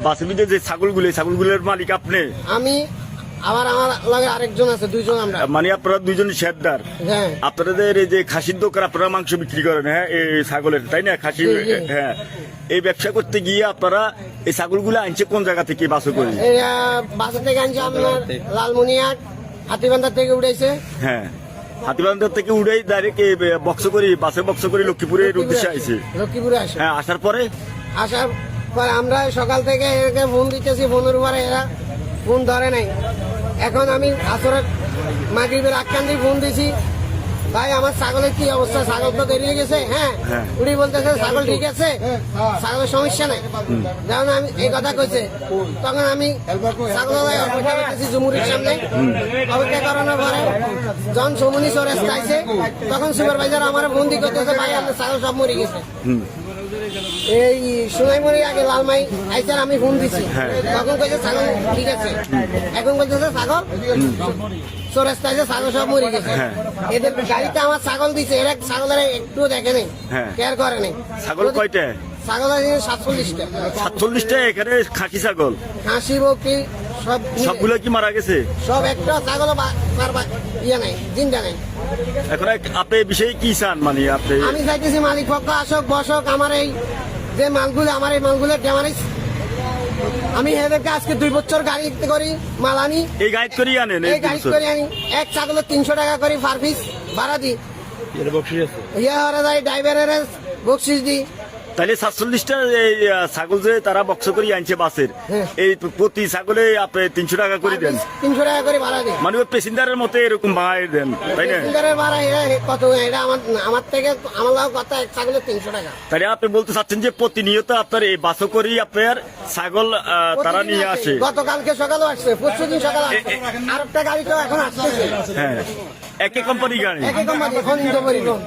বাসের ভিতরে যে ছাগলগুলোর মালিক আপনি? আমি আমার লগে আরেকজন আছে, দুইজন আমরা। মানে আপনারা দুইজন শেয়ারদার? হ্যাঁ। আপনাদের এই যে খাসির দোকান, আপনারা মাংস বিক্রি করেন? হ্যাঁ, এই ছাগলের, তাই না? খাসি। হ্যাঁ, এই ব্যবসা করতে গিয়ে আপনারা এই ছাগলগুলো আনছে কোন জায়গা থেকে বাসে করে? বাসা থেকে আনছে আপনার লালমনিরহাট হাতিবান্ধা থেকে উঠেছে। হ্যাঁ, হাতিবান্ধা থেকে উড়েই ডাইরেক্ট বাসে বক্স করে লক্ষ্মীপুরের উদ্দেশ্যে আইছে। লক্ষ্মীপুরে আসে। হ্যাঁ, আসার পরে আমরা সকাল থেকে এদেরকে ফোন দিতেছি, ফোনের উপরে এরা ফোন ধরে নাই। এখন আমি আসরের মাগরিবের আখ্যান দিয়ে ফোন দিছি, ভাই আমার ছাগলের কি অবস্থা, ছাগল তো দেরিয়ে গেছে। হ্যাঁ, উনি বলতেছে ছাগল ঠিক আছে, ছাগলের সমস্যা নাই। যেমন আমি এই কথা কইছে, তখন আমি ছাগল অপেক্ষা করতেছি জুমুরির সামনে। অপেক্ষা করানোর পরে যখন সমনি সরেস খাইছে, তখন সুপারভাইজার আমার বন্দি করতেছে, ভাই আপনার ছাগল সব মরে গেছে। এই সোনাইমুড়ি আগে লালমাই আইসার আমি ফোন দিছি, তখন কইছে ছাগল ঠিক আছে। এখন বলতেছে ছাগল চোরাস্তায় ছাগল সব মরে গেছে। এদের গাড়িতে আমার ছাগল দিছে, এরা ছাগলের একটু দেখে নেই, কেয়ার করে নেই। ছাগল কয়টা? ছাগল আছে 47টা। 47টা? এখানে খাসি ছাগল, খাসি বকরি সবগুলো কি মারা গেছে? সব একটা ছাগল ইয়ে নাই, জিন্দা নাই। এখন আপনি এই বিষয়ে কি চান? মানে আপনি? আমি চাইতেছি মালিক পক্ষ আসক, বসক, আমার এই যে মালগুলো, আমার এই মালগুলো ড্যামারেজ। আমি এদেরকে আজকে 2 বছর গাড়ি করি মাল আনি, এই গাইড করে আনেন? এই গাড়ি করে আনি, এক ছাগলের 300 টাকা করে পার পিস ভাড়া দিই। ইয়ে হরে যায় ড্রাইভারের বকশিস দিই। তাহলে 47টা ছাগল যে তারা বক্স করে আনছে বাসের, এই প্রতি ছাগলে আপনি 300 টাকা করে দেন? 300 টাকা করে ভাড়া দিই। মানে ওই প্যাসেঞ্জারের মতো এরকম ভাড়া দেন, তাই না? প্যাসেঞ্জারের ভাড়া কত? এটা আমার থেকে আমার কথা, এক ছাগলের 300 টাকা। তাহলে আপনি বলতে চাচ্ছেন যে প্রতিনিয়ত আপনার এই বাসও করি আপনার ছাগল তারা নিয়ে আসে? গতকালকে সকালেও আসছে, পরশুদিন সকালে আসছে, আর একটা গাড়ি তো এখন আসতেছে। হ্যাঁ, একই কোম্পানি গাড়ি? একই কোম্পানি, অনিন্দ পরিবহন।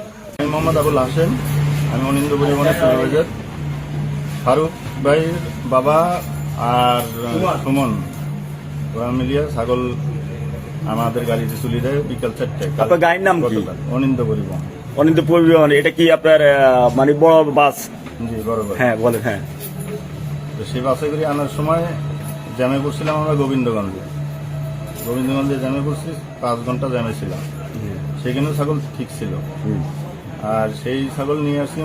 মোহাম্মদ আবুল হাসেন, আমি অনিন্দ পরিবহনের সুপারভাইজার। ফারুক ভাইয়ের বাবা আর সুমন ওরা মিলিয়ে ছাগল আমাদের গাড়িতে চলে দেয় বিকাল 4টায়। আপনার গাড়ির নাম কি? অনিন্দ পরিবহন। অনিন্দ পরিবহন, এটা কি আপনার মানে বড় বাস? জি, বড় বাস। হ্যাঁ, বলেন। হ্যাঁ, তো সেই বাসে করে আনার সময় জ্যামে পড়ছিলাম আমরা গোবিন্দগঞ্জে জ্যামে পড়ছি, 5 ঘন্টা জ্যামে ছিলাম। সেখানেও ছাগল ঠিক ছিল, আর সেই ছাগল নিয়ে আসছি